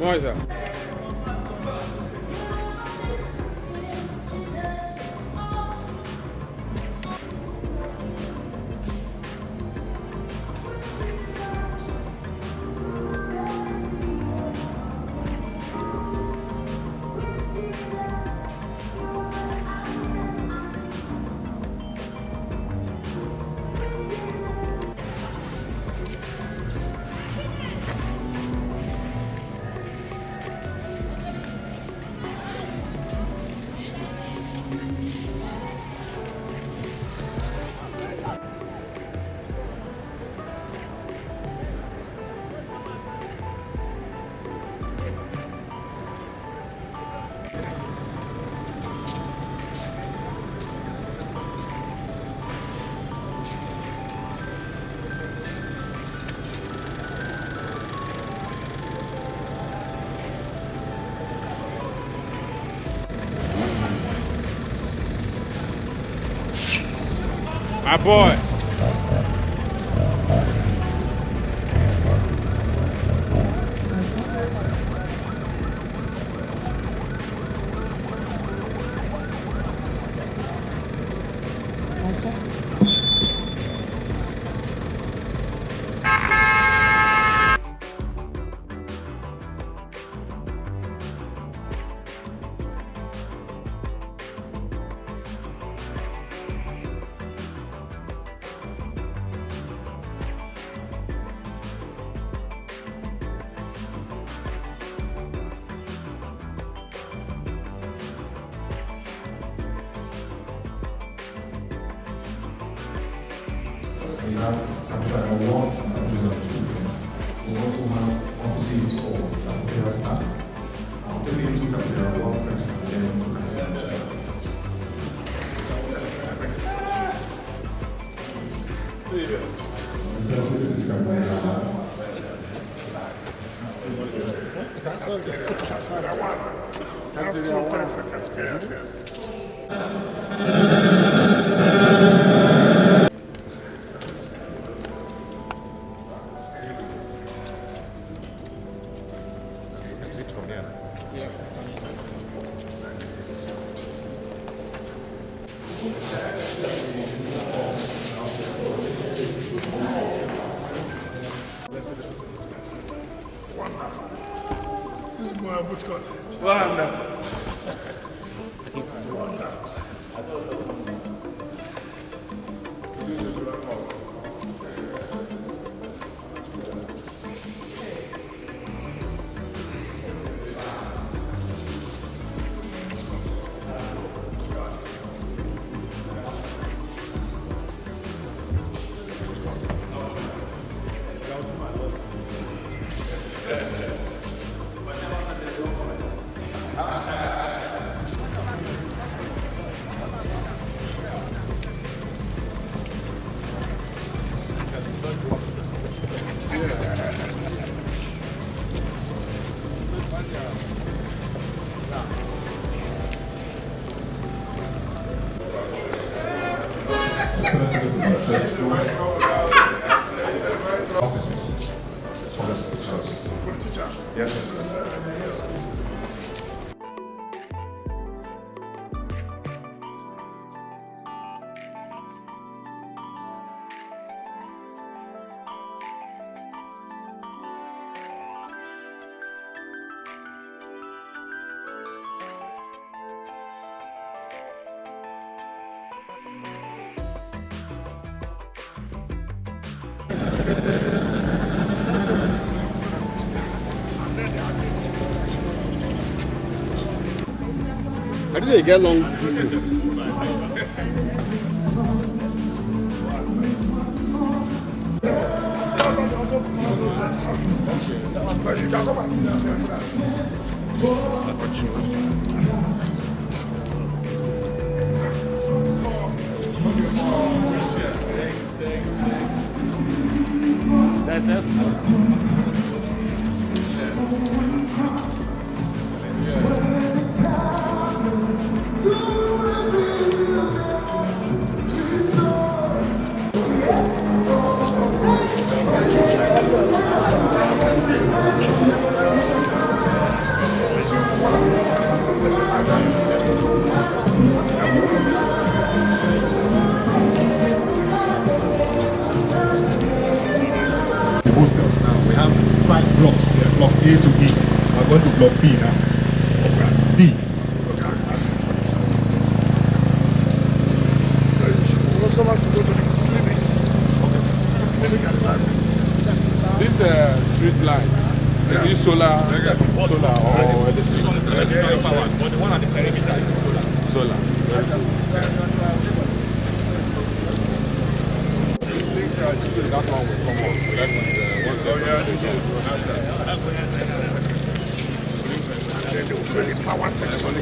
Moisa. My boy. We have a lot of children. We also have offices for cafeteria staff. I'll take you to cafeteria work first and then to cafeteria. Serious. This is cafeteria. How do they get long? yourself? The hostels now. We have 5 blocks here, block A to B. We're going to block B now. B. We also want to go to the clinic. Clinic at the back. This street lights, is solar or electric? This one is electrical power, but the one at the perimeter is solar. Solar. That one will come on. That one, Then they will fill the power section.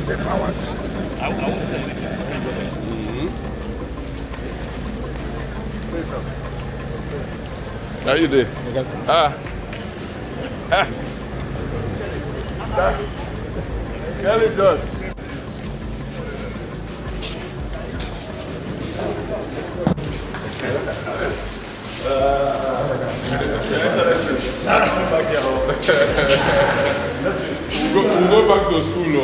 The power. I won't say anything. How you doing? Kelly does. We'll go back to school.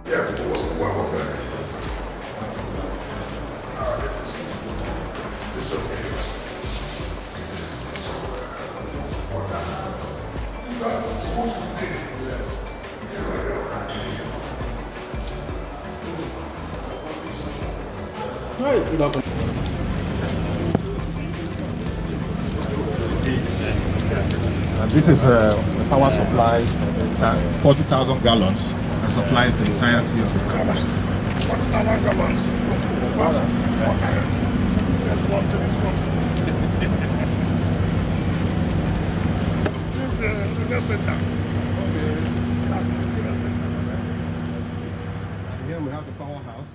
Yeah, it wasn't well done. This is okay. And this is the power supply, 40,000 gallons, and supplies the entirety of the tower. 1,000 gallons. This is the center. Here we have the powerhouse.